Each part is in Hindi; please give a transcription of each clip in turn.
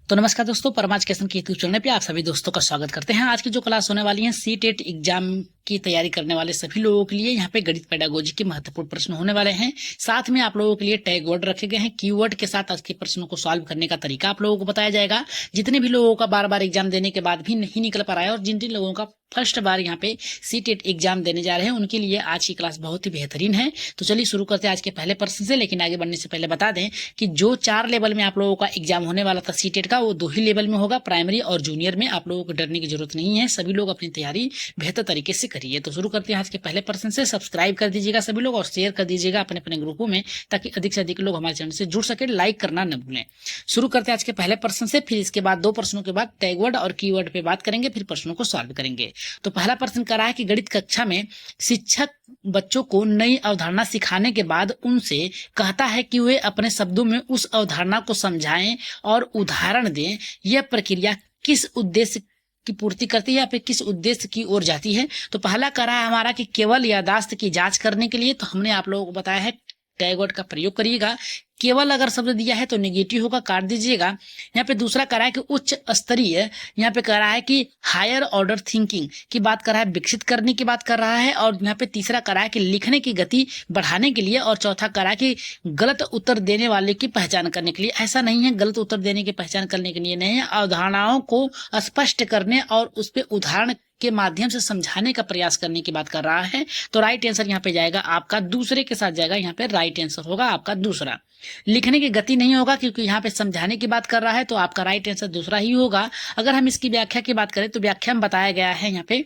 तो नमस्कार दोस्तों, परमाज कैसन के यूट्यूब चैनल पे आप सभी दोस्तों का स्वागत करते हैं। आज की जो क्लास होने वाली है सीटेट एग्जाम की तैयारी करने वाले सभी लोगों के लिए यहाँ पे गणित पेडागोजी के महत्वपूर्ण प्रश्न होने वाले हैं। साथ में आप लोगों के लिए टैग वर्ड रखे गए हैं, कीवर्ड के साथ आज के प्रश्नों को सॉल्व करने का तरीका आप लोगों को बताया जाएगा। जितने भी लोगों का बार बार एग्जाम देने के बाद भी नहीं निकल पा रहा है और जिन जिन लोगों का फर्स्ट बार यहाँ पे सीटेट एग्जाम देने जा रहे हैं उनके लिए आज की क्लास बहुत ही बेहतरीन है। तो चलिए शुरू करते हैं आज के पहले प्रश्न से। लेकिन आगे बढ़ने से पहले बता दें कि जो 4 लेवल में आप लोगों का एग्जाम होने वाला था सीटेट का, वो 2 ही लेवल में होगा, प्राइमरी और जूनियर में। आप लोगों को डरने की जरूरत नहीं है, सभी लोग अपनी तैयारी बेहतर तरीके से करिए। तो शुरू करते हैं आज के पहले प्रश्न से। सब्सक्राइब कर दीजिएगा सभी लोग और शेयर कर दीजिएगा अपने अपने ग्रुपों में, ताकि अधिक से अधिक लोग हमारे चैनल से जुड़ सके। लाइक करना न भूलें। शुरू करते हैं आज के पहले प्रश्न से, फिर इसके बाद 2 प्रश्नों के बाद टैग वर्ड और कीवर्ड पे बात करेंगे, फिर प्रश्नों को सॉल्व करेंगे। तो पहला प्रश्न कर रहा है कि गणित कक्षा में शिक्षक बच्चों को नई अवधारणा सिखाने के बाद उनसे कहता है कि वे अपने शब्दों में उस अवधारणा को समझाएं और उदाहरण दें। यह प्रक्रिया किस उद्देश्य की पूर्ति करती है या फिर किस उद्देश्य की ओर जाती है? तो पहला कह रहा है हमारा कि केवल याददाश्त की जांच करने के लिए। तो हमने आप लोगों को बताया है टैग वर्ड का प्रयोग करिएगा। केवल अगर शब्द दिया है तो नेगेटिव होगा, काट दीजिएगा। यहाँ पे दूसरा कह रहा है कि उच्च स्तरीय, यहाँ पे कह रहा है कि हायर ऑर्डर थिंकिंग की बात कर रहा है, विकसित करने की बात कर रहा है। और यहाँ पे तीसरा कह रहा है कि लिखने की गति बढ़ाने के लिए। और चौथा कह रहा है कि गलत उत्तर देने वाले की पहचान करने के लिए। ऐसा नहीं है, गलत उत्तर देने की पहचान करने के लिए नहीं है, अवधारणाओं को स्पष्ट करने और उस पर उदाहरण के माध्यम से समझाने का प्रयास करने की बात कर रहा है। तो राइट आंसर यहाँ पे जाएगा आपका दूसरे के साथ जाएगा, यहाँ पे राइट आंसर होगा आपका दूसरा। लिखने की गति नहीं होगा क्योंकि यहाँ पे समझाने की बात कर रहा है, तो आपका राइट आंसर दूसरा ही होगा। अगर हम इसकी व्याख्या की बात करें तो व्याख्या में बताया गया है यहाँ पे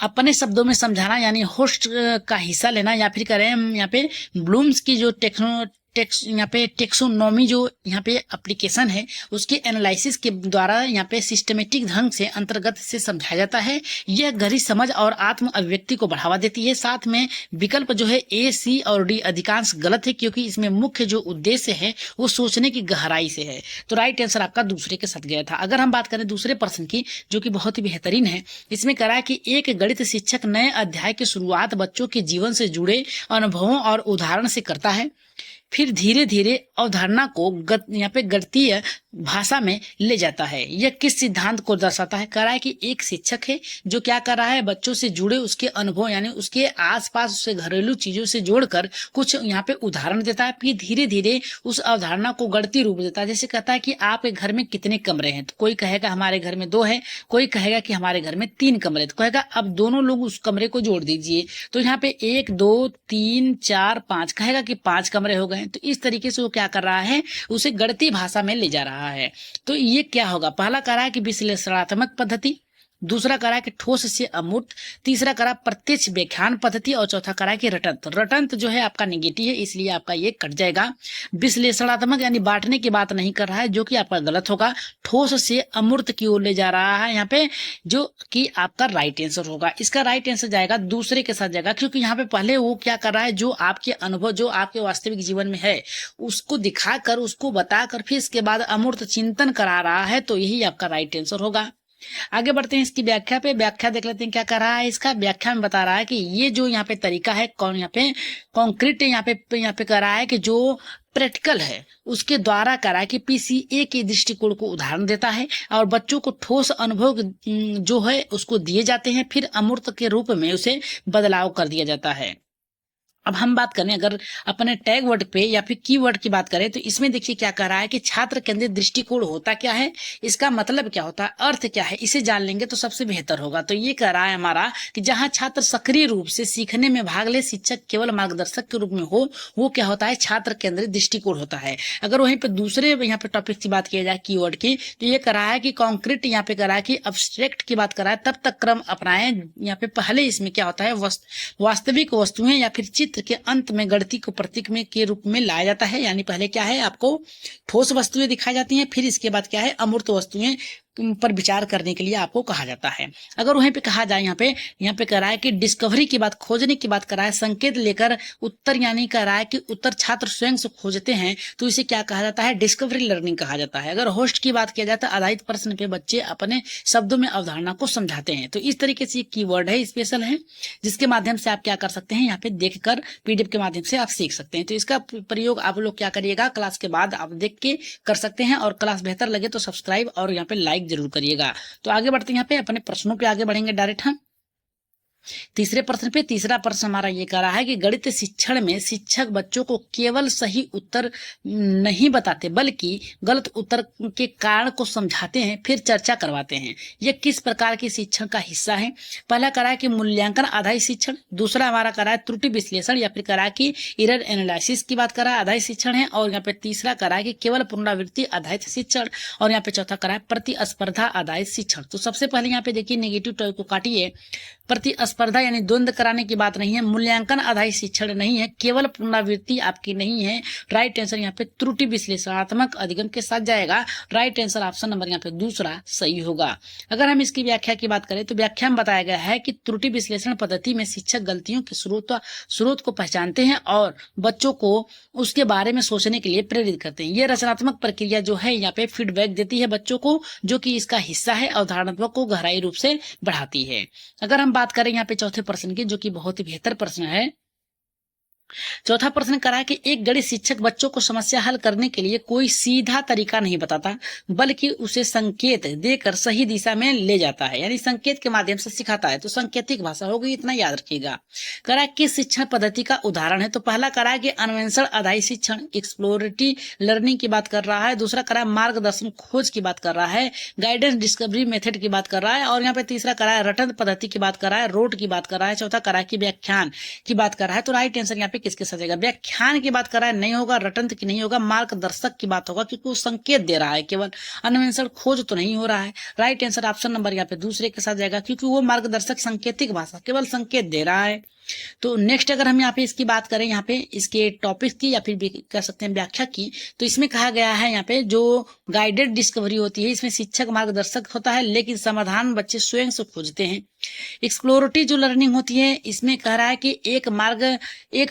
अपने शब्दों में समझाना, यानी होस्ट का हिस्सा लेना, या फिर करें यहाँ पे ब्लूम्स की जो यहाँ पे टेक्सोनॉमी जो यहाँ पे एप्लीकेशन है उसके एनालिसिस के द्वारा यहाँ पे सिस्टमेटिक ढंग से अंतर्गत से समझाया जाता है। यह गहरी समझ और आत्म अभिव्यक्ति को बढ़ावा देती है। साथ में विकल्प जो है ए, सी और डी अधिकांश गलत है, क्योंकि इसमें मुख्य जो उद्देश्य है वो सोचने की गहराई से है। तो राइट आंसर आपका दूसरे के साथ गया था। अगर हम बात करें दूसरे प्रश्न की, जो कि बहुत ही बेहतरीन है, इसमें कह रहा है कि एक गणित शिक्षक नए अध्याय की शुरुआत बच्चों के जीवन से जुड़े अनुभवों और उदाहरण से करता है, फिर धीरे धीरे अवधारणा को यहाँ पे गणितीय भाषा में ले जाता है। यह किस सिद्धांत को दर्शाता है? कह रहा है कि एक शिक्षक है जो क्या कर रहा है, बच्चों से जुड़े उसके अनुभव यानी उसके आसपास उससे घरेलू चीजों से जोड़कर कुछ यहाँ पे उदाहरण देता है, फिर धीरे धीरे उस अवधारणा को गणितीय रूप देता है। जैसे कहता है कि आपके घर में कितने कमरे हैं, तो कोई कहेगा हमारे घर में 2 है, कोई कहेगा कि हमारे घर में 3 कमरे, तो कहेगा अब दोनों लोग उस कमरे को जोड़ दीजिए, तो यहाँ पे 1 2 3 4 5 कहेगा कि 5 कमरे हो गए। तो इस तरीके से वो क्या कर रहा है, उसे गणितीय भाषा में ले जा रहा है। तो ये क्या होगा? पहला कह रहा है कि विश्लेषणात्मक पद्धति, दूसरा कह रहा है कि ठोस से अमूर्त, तीसरा कह रहा है प्रत्यक्ष व्याख्यान पद्धति, और चौथा कह रहा है कि रटंत। रटंत जो है आपका नेगेटिव है, इसलिए आपका ये कट जाएगा। विश्लेषणात्मक यानी बांटने की बात नहीं कर रहा है, जो कि आपका गलत होगा। ठोस से अमूर्त की ओर ले जा रहा है यहाँ पे, जो कि आपका राइट आंसर होगा। इसका राइट आंसर जाएगा दूसरे के साथ जाएगा, क्योंकि यहाँ पे पहले वो क्या कर रहा है, जो आपके अनुभव जो आपके वास्तविक जीवन में है उसको दिखाकर उसको बताकर फिर इसके बाद अमूर्त चिंतन करा रहा है, तो यही आपका राइट आंसर होगा। आगे बढ़ते हैं इसकी व्याख्या पे। व्याख्या देख लेते हैं क्या कर रहा है। इसका व्याख्या में बता रहा है कि ये जो यहाँ पे तरीका है यहाँ पे कॉन्क्रीट यहाँ पे कह रहा है कि जो प्रैक्टिकल है उसके द्वारा कह रहा है कि पीसीए के दृष्टिकोण को उदाहरण देता है और बच्चों को ठोस अनुभव जो है उसको दिए जाते हैं, फिर अमूर्त के रूप में उसे बदलाव कर दिया जाता है। अब हम बात करें अगर अपने टैग वर्ड पे या फिर कीवर्ड की बात करें, तो इसमें देखिए क्या कह रहा है कि छात्र केंद्रित दृष्टिकोण होता क्या है, इसका मतलब क्या होता है, अर्थ क्या है, इसे जान लेंगे तो सबसे बेहतर होगा। तो ये कह रहा है हमारा कि जहां छात्र सक्रिय रूप से सीखने में भाग ले, शिक्षक केवल मार्गदर्शक के रूप में हो, वो क्या होता है, छात्र केंद्रित दृष्टिकोण होता है। अगर वहीं पे दूसरे यहाँ पे टॉपिक की बात की जाए कीवर्ड की, तो ये कह रहा है कि कॉन्क्रीट यहाँ पे कह रहा है कि अब्स्ट्रैक्ट की बात कर रहा है, तब तक क्रम अपनाएं। यहाँ पे पहले इसमें क्या होता है, वास्तविक वस्तुएं या फिर चित्र के अंत में गणित को प्रतीक में के रूप में लाया जाता है। यानी पहले क्या है, आपको ठोस वस्तुएं दिखाई जाती हैं, फिर इसके बाद क्या है, अमूर्त वस्तुएं पर विचार करने के लिए आपको कहा जाता है। अगर वहीं पे कहा जाए यहाँ पे कह रहा है कि डिस्कवरी की बात, खोजने की बात कर रहा है, संकेत लेकर उत्तर यानी कह रहा है कि उत्तर छात्र स्वयं से खोजते हैं, तो इसे क्या कहा जाता है? डिस्कवरी लर्निंग कहा जाता है। अगर होस्ट की बात किया जाए तो आधारित प्रश्न पे बच्चे अपने शब्दों में अवधारणा को समझाते हैं। तो इस तरीके से कीवर्ड है, स्पेशल है, जिसके माध्यम से आप क्या कर सकते हैं, यहाँ पे देखकर पीडीएफ के माध्यम से आप सीख सकते हैं। तो इसका प्रयोग आप लोग क्या करिएगा, क्लास के बाद आप देख के कर सकते हैं, और क्लास बेहतर लगे तो सब्सक्राइब और यहाँ पे लाइक जरूर करिएगा। तो आगे बढ़ते हैं, यहाँ पे अपने प्रश्नों पे आगे बढ़ेंगे डायरेक्ट हम तीसरे प्रश्न पे। तीसरा प्रश्न हमारा ये कह रहा है कि गणित शिक्षण में शिक्षक बच्चों को केवल सही उत्तर नहीं बताते बल्कि गलत उत्तर के कारण को समझाते हैं, फिर चर्चा करवाते हैं। यह किस प्रकार के शिक्षण का हिस्सा है? पहला कह रहा है कि मूल्यांकन आधारित शिक्षण, दूसरा हमारा कह रहा है त्रुटि विश्लेषण या फिर कह रहा है कि एरर एनालिसिस की बात कर रहा है, आधारित शिक्षण है, और यहाँ पे तीसरा कह रहा है कि केवल पुनरावृत्ति आधारित शिक्षण, और यहाँ पे चौथा कह रहा है प्रतिस्पर्धा आधारित शिक्षण। तो सबसे पहले यहाँ पे देखिए नेगेटिव टॉय को काटिए। प्रतिस्पर्धा यानी द्वंद्व कराने की बात नहीं है, मूल्यांकन आधारित शिक्षण नहीं है, केवल पुनरावृत्ति आपकी नहीं है। राइट आंसर यहाँ पे त्रुटि विश्लेषणात्मक अधिगम के साथ जाएगा। राइट आंसर ऑप्शन नंबर यहाँ पे दूसरा सही होगा। अगर हम इसकी व्याख्या की बात करें तो व्याख्या में बताया गया है कि त्रुटि विश्लेषण पद्धति में शिक्षक गलतियों के स्रोत को पहचानते हैं और बच्चों को उसके बारे में सोचने के लिए प्रेरित करते हैं। यह रचनात्मक प्रक्रिया जो है यहाँ पे फीडबैक देती है बच्चों को, जो कि इसका हिस्सा है, अवधारणात्मक को गहराई रूप से बढ़ाती है। अगर हम बात करें यहाँ पे चौथे प्रश्न की, जो कि बहुत ही बेहतर प्रश्न है। चौथा प्रश्न करा कि एक गणित शिक्षक बच्चों को समस्या हल करने के लिए कोई सीधा तरीका नहीं बताता बल्कि उसे संकेत देकर सही दिशा में ले जाता है, यानी संकेत के माध्यम से सिखाता है। तो सांकेतिक भाषा होगी, इतना याद रखिएगा। करा किस शिक्षण पद्धति का उदाहरण है? तो पहला करा कि अन्वेषण आधारित शिक्षण, एक्सप्लोरेटरी लर्निंग की बात कर रहा है, दूसरा करा मार्गदर्शन खोज की बात कर रहा है, गाइडेंस डिस्कवरी मेथड की बात कर रहा है, और यहाँ पे तीसरा करा है रटन पद्धति की बात कर रहा है, रोट की बात कर रहा है, चौथा करा कि व्याख्यान की बात कर रहा है। तो राइट आंसर यहाँ पे किसके साथ जाएगा? व्याख्यान की बात कर रहा है नहीं होगा, रटंत की नहीं होगा, मार्गदर्शक की बात होगा, क्योंकि वो संकेत दे रहा है, केवल अन्वेषण खोज तो नहीं हो रहा है। राइट आंसर ऑप्शन नंबर यहाँ पे दूसरे के साथ जाएगा, क्योंकि वो मार्गदर्शक सांकेतिक भाषा केवल संकेत दे रहा है। तो नेक्स्ट अगर हम यहाँ पे इसकी बात करें, यहाँ पे इसके टॉपिक की या फिर कह सकते हैं व्याख्या की, तो इसमें कहा गया है यहाँ पे जो गाइडेड डिस्कवरी होती है, इसमें शिक्षक मार्गदर्शक होता है लेकिन समाधान बच्चे स्वयं से खोजते हैं। एक्सप्लोरेटरी जो लर्निंग होती है, इसमें कह रहा है कि एक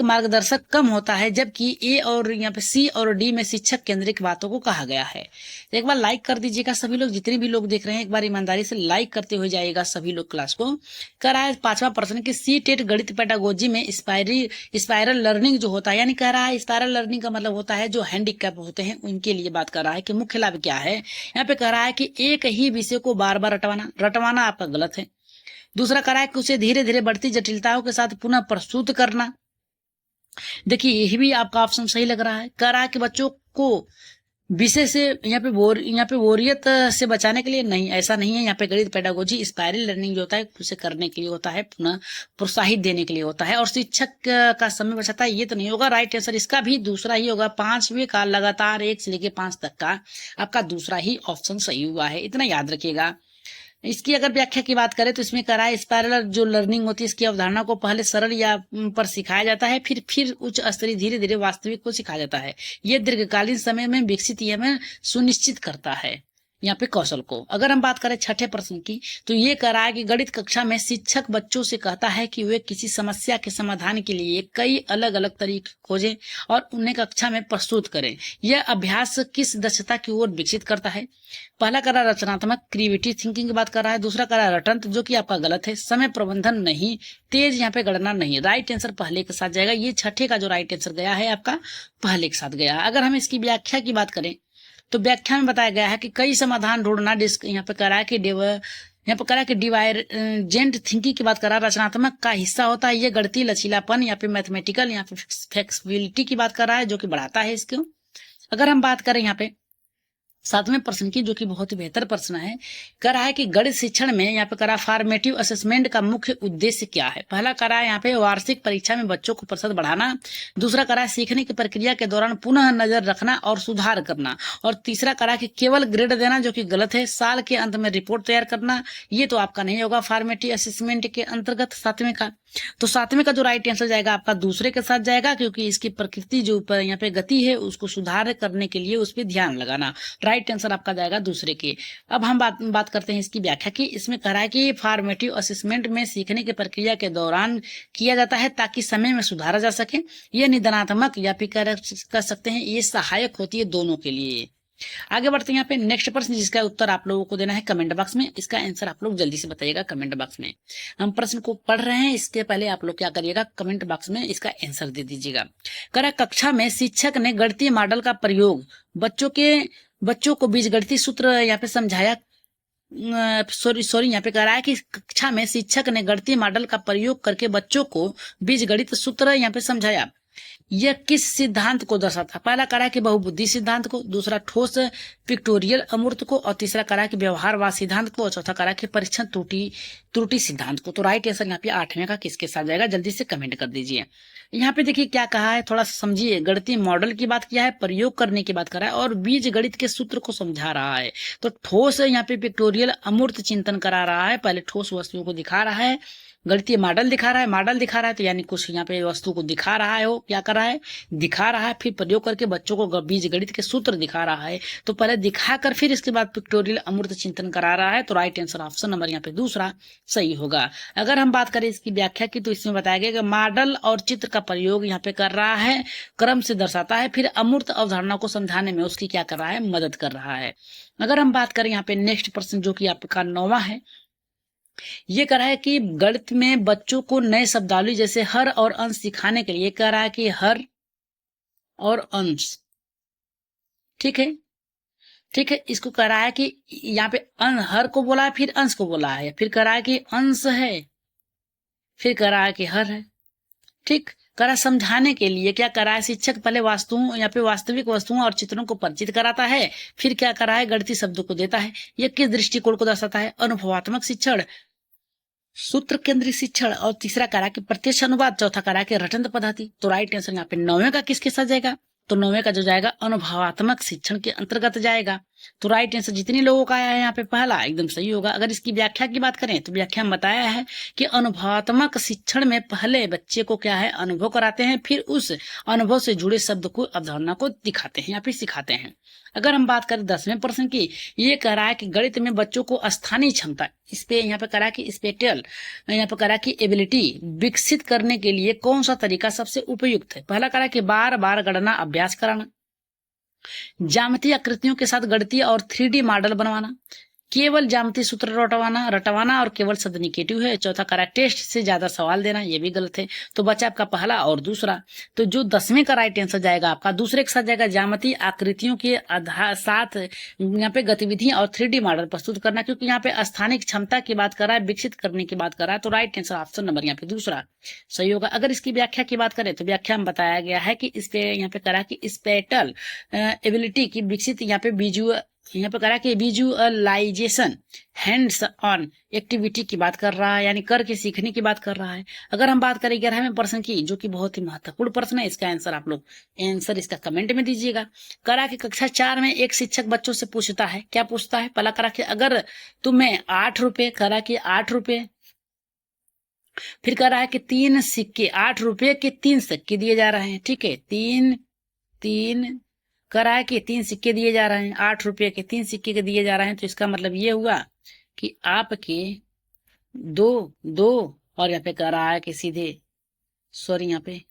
मार्गदर्शक कम होता है, जबकि ए और यहाँ पे सी और डी में शिक्षक केंद्रित बातों को कहा गया है। एक बार लाइक कर दीजिएगा सभी लोग, जितने भी लोग देख रहे हैं एक बार ईमानदारी से लाइक करते हुए जाइएगा सभी लोग क्लास को। कह रहा है पांचवा प्रश्न की सी टेट गणित पेडागोजी में स्पाइरल लर्निंग जो होता है, यानी कह रहा है स्पाइरल लर्निंग का मतलब होता है जो हैंडीकैप होते हैं उनके लिए बात कर रहा है कि मुख्य लाभ क्या है। यहाँ पे कह रहा है कि एक ही विषय को बार बार रटवाना आपका गलत है। दूसरा कह रहा है कि उसे धीरे धीरे बढ़ती जटिलताओं के साथ पुनः प्रस्तुत करना। देखिए यही भी आपका ऑप्शन सही लग रहा है। कह रहा है कि बच्चों को विषय से यहाँ पे बोरियत से बचाने के लिए नहीं, ऐसा नहीं है। यहाँ पे गणित पेडागोजी स्पाइरल लर्निंग जो होता है उसे करने के लिए होता है, पुनः प्रोत्साहित देने के लिए होता है, और शिक्षक का समय बचाता है, ये तो नहीं होगा। राइट आंसर इसका भी दूसरा ही होगा। 5वें का लगातार 1 से लेकर 5 तक का आपका दूसरा ही ऑप्शन सही हुआ है, इतना याद रखिएगा। इसकी अगर व्याख्या की बात करें तो इसमें कह रहा है स्पाइरल जो लर्निंग होती है इसकी अवधारणा को पहले सरल या पर सिखाया जाता है, फिर उच्च स्तरीय धीरे धीरे वास्तविक को सिखाया जाता है। ये दीर्घकालीन समय में विकसित में सुनिश्चित करता है यहाँ पे कौशल को। अगर हम बात करें छठे प्रश्न की, तो ये कह रहा है कि गणित कक्षा में शिक्षक बच्चों से कहता है कि वे किसी समस्या के समाधान के लिए कई अलग अलग तरीके खोजें और उन्हें कक्षा में प्रस्तुत करें। यह अभ्यास किस दक्षता की ओर विकसित करता है? पहला कह रहा है रचनात्मक क्रिएटिव थिंकिंग की बात कर रहा है, दूसरा कह रहा है रटंत जो कि आपका गलत है, समय प्रबंधन नहीं, तेज यहाँ पे गणना नहीं। राइट आंसर पहले के साथ जाएगा। ये छठे का जो राइट आंसर गया है आपका पहले के साथ गया। अगर हम इसकी व्याख्या की बात करें तो व्याख्या में बताया गया है कि कई समाधान ढूंढना, यहाँ पे कह रहा है कि डिवाइजेंट थिंकिंग की बात कर रहा है, रचनात्मक का हिस्सा होता है। ये गणितीय लचीलापन या फिर मैथमेटिकल या फिर फ्लेक्सिबिलिटी की बात कर रहा है जो कि बढ़ाता है इसको। अगर हम बात करें यहाँ पे 7वें प्रश्न की, जो कि बहुत ही बेहतर प्रश्न है, कह रहा है कि गणित शिक्षण में यहाँ पे कह रहा है फॉर्मेटिव असेसमेंट का मुख्य उद्देश्य क्या है? पहला कह रहा है यहाँ पे वार्षिक परीक्षा में बच्चों को प्रतिशत बढ़ाना, दूसरा कह रहा है सीखने की प्रक्रिया के दौरान पुनः नजर रखना और सुधार करना, और तीसरा कह रहा है कि केवल ग्रेड देना जो कि गलत है, साल के अंत में रिपोर्ट तैयार करना। ये तो आपका नहीं होगा फॉर्मेटिव असेसमेंट के अंतर्गत 7वें का। तो 7वें का जो राइट आंसर जाएगा आपका दूसरे के साथ जाएगा, क्योंकि इसकी प्रकृति जो ऊपर यहाँ पे गति है उसको सुधार करने के लिए उस पर ध्यान लगाना। राइट राइट आंसर आपका जाएगा दूसरे के। अब हम बात करते हैं इसकी व्याख्या की। इसमें कह रहा है कि फॉर्मेटिव असेसमेंट में सीखने की प्रक्रिया के दौरान किया जाता है ताकि समय में सुधारा जा सके। यह निदानात्मक या फिर कह सकते हैं ये सहायक होती है दोनों के लिए। आगे बढ़ते हैं यहाँ पे नेक्स्ट प्रश्न, जिसका उत्तर आप लोगों को देना है कमेंट बॉक्स में। इसका आंसर आप लोग जल्दी से बताइएगा कमेंट बॉक्स में। हम प्रश्न को पढ़ रहे हैं, इसके पहले आप लोग क्या करिएगा, कमेंट बॉक्स में इसका आंसर दे दीजिएगा। करा कक्षा में शिक्षक ने गणितीय मॉडल का प्रयोग बच्चों को बीजगणितीय सूत्र यहाँ पे समझाया। सॉरी यहाँ पे कह रहा है कि कक्षा में शिक्षक ने गणितीय मॉडल का प्रयोग करके बच्चों को बीजगणित सूत्र यहाँ पे समझाया। यह किस सिद्धांत को दर्शाता? पहला कह रहा है कि बहुबुद्धि सिद्धांत को, दूसरा ठोस पिक्टोरियल अमूर्त को, और तीसरा कह रहा है कि व्यवहारवाद सिद्धांत को, और चौथा कह रहा है कि परीक्षण त्रुटि सिद्धांत को। तो राइट आंसर यहाँ पे 8वें का किसके साथ जाएगा, जल्दी से कमेंट कर दीजिए। यहाँ पे देखिए क्या कहा है, थोड़ा समझिए। गणितीय मॉडल की बात किया है, प्रयोग करने की बात कर रहा है, और बीज गणित के सूत्र को समझा रहा है। तो ठोस यहाँ पे पिक्टोरियल अमूर्त चिंतन करा रहा है, पहले ठोस वस्तुओं को दिखा रहा है, गणितीय मॉडल दिखा रहा है, तो यानी कुछ यहाँ पे वस्तु को दिखा रहा है, वो क्या कर रहा है, दिखा रहा है, फिर प्रयोग करके बच्चों को बीज गणित के सूत्र दिखा रहा है। तो पहले दिखाकर फिर इसके बाद पिक्टोरियल अमूर्त चिंतन करा रहा है। तो राइट आंसर ऑप्शन नंबर यहाँ पे दूसरा सही होगा। अगर हम बात करें इसकी व्याख्या की, तो इसमें बताया गया कि मॉडल और चित्र का प्रयोग यहाँ पे कर रहा है, क्रम से दर्शाता है, फिर अमूर्त अवधारणा को समझाने में उसकी क्या कर रहा है, मदद कर रहा है। अगर हम बात करें यहाँ पे नेक्स्ट प्रश्न, जो कि आपका 9वां है, ये कह रहा है कि गणित में बच्चों को नए शब्दावली जैसे हर और अंश सिखाने के लिए कह रहा है कि हर और अंश, ठीक है, इसको कह रहा है कि यहाँ पे हर को बोला है, फिर अंश को बोला है, फिर कह रहा है कि अंश है, फिर कह रहा है कि हर है। ठीक, कह रहा है समझाने के लिए क्या कर रहा है, शिक्षक पहले वस्तुओं यहाँ पे वास्तविक वस्तुओं और चित्रों को परिचित कराता है, फिर क्या कर रहा है, गणितीय शब्दों को देता है। यह किस दृष्टिकोण को दर्शाता है, अनुभवात्मक शिक्षण, सूत्र केंद्रित शिक्षण, और तीसरा करा कि प्रत्यक्ष अनुवाद, चौथा करा कि रटंत पद्धति। तो राइट आंसर यहाँ पे 9वें का किसके साथ जाएगा, तो 9वें का जो जाएगा अनुभवात्मक शिक्षण के अंतर्गत जाएगा। तो राइट आंसर जितने लोगों का आया है यहाँ पे पहला एकदम सही होगा। अगर इसकी व्याख्या की बात करें तो व्याख्या में बताया है कि अनुभवात्मक शिक्षण में पहले बच्चे को क्या है, अनुभव कराते हैं, फिर उस अनुभव से जुड़े शब्द को, अवधारणा को दिखाते हैं या फिर सिखाते हैं। अगर हम बात करें 10वें प्रश्न की, ये कह रहा है कि गणित में बच्चों को स्थानीय क्षमता, इस पे यहाँ पे कह रहा है कि स्पेटियल, यहाँ पे कह रहा है कि एबिलिटी विकसित करने के लिए कौन सा तरीका सबसे उपयुक्त है। पहला कह रहा है कि बार बार गणना अभ्यास कराना, ज्यामितीय आकृतियों के साथ गणितीय और 3D मॉडल बनवाना, केवल ज्यामितीय सूत्र रटवाना और केवल शब्द निगेटिव है। चौथा करा टेस्ट से ज्यादा सवाल देना, ये भी गलत है। तो बचा आपका पहला और दूसरा। तो जो 10वें का राइट आंसर जाएगा आपका दूसरे के साथ जाएगा ज्यामितीय आकृतियों के साथ यहाँ पे गतिविधियां और 3D मॉडल प्रस्तुत करना, क्योंकि यहाँ पे स्थानिक क्षमता की बात कर रहा है, विकसित करने की बात कर रहा है। तो राइट आंसर ऑप्शन नंबर यहाँ पे दूसरा सही होगा। अगर इसकी व्याख्या की बात करें तो व्याख्या में बताया गया है कि इस पे यहाँ पे करा कि स्पेटल एबिलिटी की विकसित यहाँ पे यहाँ पे करा कि विजुअलाइजेशन हैंड्स ऑन एक्टिविटी की बात कर रहा है, यानी करके सीखने की बात कर रहा है। अगर हम बात करें 11वें प्रश्न की, जो कि बहुत ही महत्वपूर्ण प्रश्न है, इसका आंसर आप लोग इसका कमेंट में दीजिएगा। करा कि कक्षा 4 में एक शिक्षक बच्चों से पूछता है, क्या पूछता है, पहला करा कि अगर तुम्हें 8 रुपए, करा कि 8 रुपए, फिर कह रहा है कि 3 सिक्के, 8 रुपए के 3 सिक्के दिए जा रहे हैं। ठीक है, तीन कह रहा है कि 3 सिक्के दिए जा रहे हैं, 8 रुपए के 3 सिक्के के दिए जा रहे हैं। तो इसका मतलब ये हुआ कि आपके दो और यहाँ पे कह रहा है कि सीधे यहाँ पे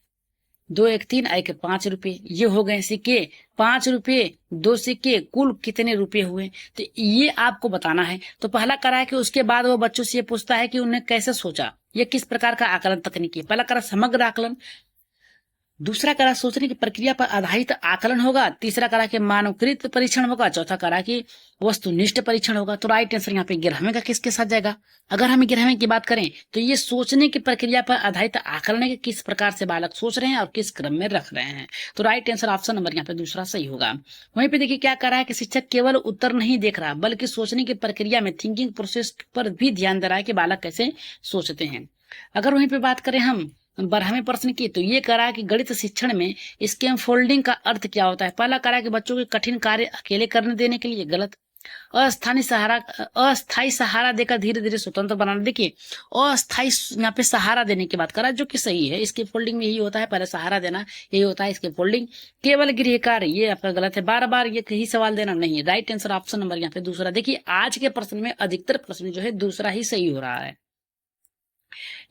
2 1 3 1 5 रुपए, ये हो गए सिक्के। 5 रुपए 2 सिक्के, कुल कितने रुपए हुए, तो ये आपको बताना है। तो पहला करा है कि उसके बाद वो बच्चों से ये पूछता है कि उन्हें कैसे सोचा, ये किस प्रकार का आकलन तकनीक है। पहला करा समग्र आकलन, दूसरा करा सोचने की प्रक्रिया पर आधारित आकलन होगा, तीसरा करा कि मानवकृत परीक्षण होगा, चौथा करा कि वस्तुनिष्ठ परीक्षण होगा। तो राइट आंसर यहाँ पे 11वें का किसके साथ जाएगा। अगर हम 11वें की बात करें तो ये सोचने की प्रक्रिया पर आधारित आकलन है कि किस प्रकार से बालक सोच रहे हैं और किस क्रम में रख रहे हैं। तो राइट आंसर ऑप्शन नंबर यहाँ पे दूसरा सही होगा। वहीं पे देखिए क्या कर रहा है कि शिक्षक केवल उत्तर नहीं देख रहा, बल्कि सोचने की प्रक्रिया में थिंकिंग प्रोसेस पर भी ध्यान दे रहा है कि बालक कैसे सोचते हैं। अगर वहीं पे बात करें हम 12वें प्रश्न की, तो ये करा कि गणित शिक्षण में स्कैम फोल्डिंग का अर्थ क्या होता है। पहला करा कि बच्चों के कठिन कार्य अकेले करने देने के लिए, गलत। अस्थाई सहारा देकर धीरे धीरे स्वतंत्र बनाना। देखिए अस्थाई यहाँ पे सहारा देने की बात करा, जो कि सही है। इसके फोल्डिंग में यही होता है, पहले सहारा देना यही होता है इसके फोल्डिंग। केवल गृह कार्य, ये आपका गलत है। बार बार ये कहीं सवाल देना नहीं। राइट आंसर ऑप्शन नंबर यहाँ पे दूसरा। देखिए आज के प्रश्न में अधिकतर प्रश्न जो है दूसरा ही सही हो रहा है।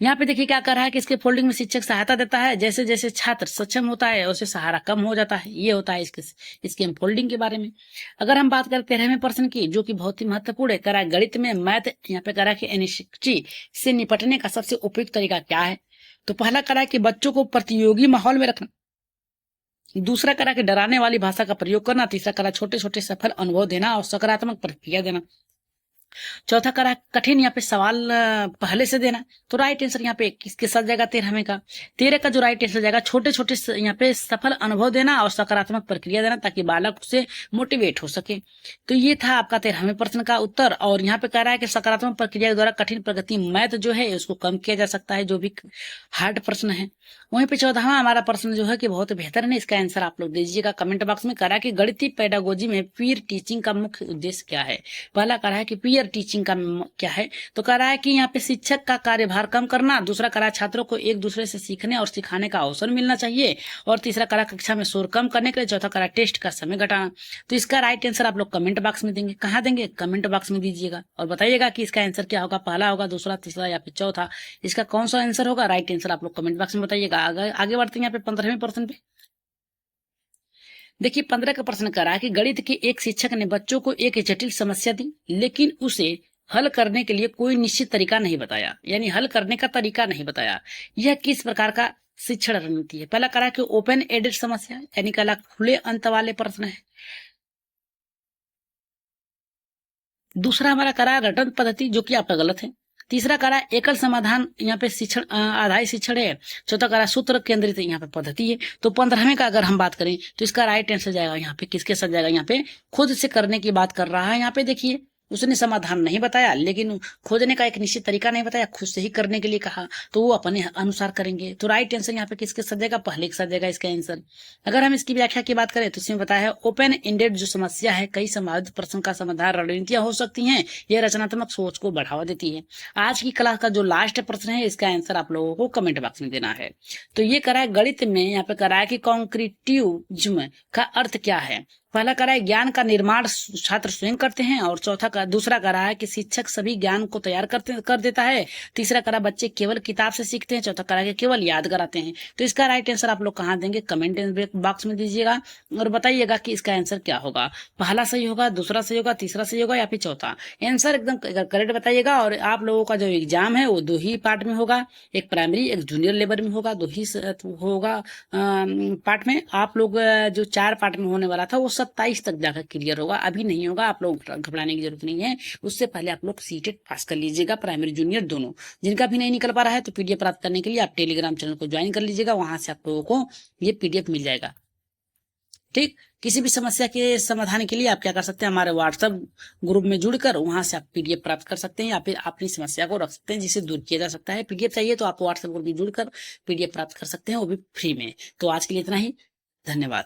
यहाँ पे देखिए क्या कर रहा है कि इसके फोल्डिंग में शिक्षक सहायता देता है, जैसे जैसे छात्र सक्षम होता है उसे सहारा कम हो जाता है। ये होता है इसके हम फोल्डिंग के बारे में। अगर हम बात करें 13वें प्रश्न की, जो कि बहुत ही महत्वपूर्ण है, करा गणित में मैथ, यहाँ पे करा कि अनिश्चित से निपटने का सबसे उपयुक्त तरीका क्या है। तो पहला करा कि बच्चों को प्रतियोगी माहौल में रखना, दूसरा करा कि डराने वाली भाषा का प्रयोग करना, तीसरा करा छोटे छोटे सफल अनुभव देना और सकारात्मक प्रतिक्रिया देना, चौथा करा कठिन यहाँ पे सवाल पहले से देना। तो राइट आंसर यहाँ पे किसके साथ जाएगा, 13वें का। 13 का जो राइट आंसर जाएगा छोटे छोटे यहाँ पे सफल अनुभव देना और सकारात्मक प्रक्रिया देना, ताकि बालक से मोटिवेट हो सके। तो ये था आपका 13वें प्रश्न का उत्तर। और यहाँ पे कह रहा है कि सकारात्मक प्रक्रिया के द्वारा कठिन प्रगति मैथ जो है उसको कम किया जा सकता है, जो भी हार्ड प्रश्न है। वहीं पे 14वां हमारा प्रश्न जो है कि बहुत बेहतर है, इसका आंसर आप लोग दीजिएगा कमेंट बॉक्स में। करा कि गणितीय पेडागोजी में पीयर टीचिंग का मुख्य उद्देश्य क्या है। पहला करा है कि पीयर टीचिंग का क्या है, तो कह रहा है कि यहाँ पे शिक्षक का कार्यभार कम करना, दूसरा करा छात्रों को एक दूसरे से सीखने और सिखाने का अवसर मिलना चाहिए, और तीसरा करा कक्षा में शोर कम करने के लिए, चौथा करा टेस्ट का समय घटाना। तो इसका राइट आंसर आप लोग कमेंट बॉक्स में देंगे। कहाँ देंगे, कमेंट बॉक्स में दीजिएगा और बताइएगा कि इसका आंसर क्या होगा, पहला होगा, दूसरा, तीसरा या फिर चौथा। इसका कौन सा आंसर होगा, राइट आंसर आप लोग कमेंट बॉक्स में बताइएगा। आगे बढ़ते हैं यहाँ पे 15वें प्रश्न पे। देखिए 15 का प्रश्न करा कि गणित के एक शिक्षक ने बच्चों को एक जटिल समस्या दी, लेकिन उसे हल करने के लिए कोई निश्चित तरीका नहीं बताया, यानी हल करने का तरीका नहीं बताया। यह किस प्रकार का शिक्षण रणनीति है। पहला करा कि ओपन एडेड समस्या, यानी कला खुले अंत वाले प्रश्न है। दूसरा हमारा करा रटन पद्धति, जो कि आपका गलत है। तीसरा करा एकल समाधान, यहाँ पे शिक्षण आधारित शिक्षण है। चौथा करा सूत्र केंद्रित यहाँ पे पद्धति है। तो 15वें का अगर हम बात करें तो इसका राइट आंसर जाएगा यहाँ पे किसके साथ जाएगा, यहाँ पे खुद से करने की बात कर रहा है। यहाँ पे देखिए उसने समाधान नहीं बताया, लेकिन खोजने का एक निश्चित तरीका नहीं बताया, खुद से ही करने के लिए कहा, तो वो अपने अनुसार करेंगे। तो राइट आंसर यहाँ पे किसके साथ जाएगा, पहले के साथ जाएगा इसका आंसर। अगर हम इसकी व्याख्या की बात करें तो इसमें बताया है ओपन एंडेड जो समस्या है, कई संभावित प्रश्न का समाधान रणनीतियां हो सकती हैं, यह रचनात्मक सोच को बढ़ावा देती है। आज की क्लास का जो लास्ट प्रश्न है, इसका आंसर आप लोगों को कमेंट बॉक्स में देना है। तो ये करा है गणित में, यहाँ पे करा है कि कॉन्क्रीटिज्म का अर्थ क्या है। पहला करा है ज्ञान का निर्माण छात्र स्वयं करते हैं, और दूसरा करा है कि शिक्षक सभी ज्ञान को तैयार कर देता है। तीसरा करा बच्चे केवल किताब से सीखते हैं। चौथा करा कि केवल याद कराते हैं। तो इसका राइट आंसर आप लोग कहाँ देंगे, कमेंट बॉक्स में दीजिएगा और बताइएगा कि इसका आंसर क्या होगा। पहला सही होगा, दूसरा सही होगा, तीसरा सही होगा या फिर चौथा। आंसर एकदम करेक्ट बताइएगा। और आप लोगों का जो एग्जाम है वो 2 ही पार्ट में होगा, एक प्राइमरी एक जूनियर लेवल में होगा, 2 ही होगा पार्ट में। आप लोग जो 4 पार्ट में होने वाला था वो 27 तक जाकर क्लियर होगा, अभी नहीं होगा। आप लोग घबराने की जरूरत नहीं है, उससे पहले आप लोग सीटेट पास कर लीजिएगा, प्राइमरी जूनियर दोनों। जिनका भी नहीं निकल पा रहा है तो पीडीएफ प्राप्त करने के लिए आप टेलीग्राम चैनल को ज्वाइन कर लीजिएगा, वहां से आप लोगों को ये पीडीएफ मिल जाएगा। ठीक, किसी भी समस्या के समाधान के लिए आप क्या कर सकते हैं, हमारे व्हाट्सएप ग्रुप में जुड़कर वहां से आप पीडीएफ प्राप्त कर सकते हैं, या फिर अपनी समस्या को रख सकते हैं जिसे दूर किया जा सकता है। पीडीएफ चाहिए तो आप व्हाट्सएप ग्रुप में जुड़कर पीडीएफ प्राप्त कर सकते हैं, वो भी फ्री में। तो आज के लिए इतना ही, धन्यवाद।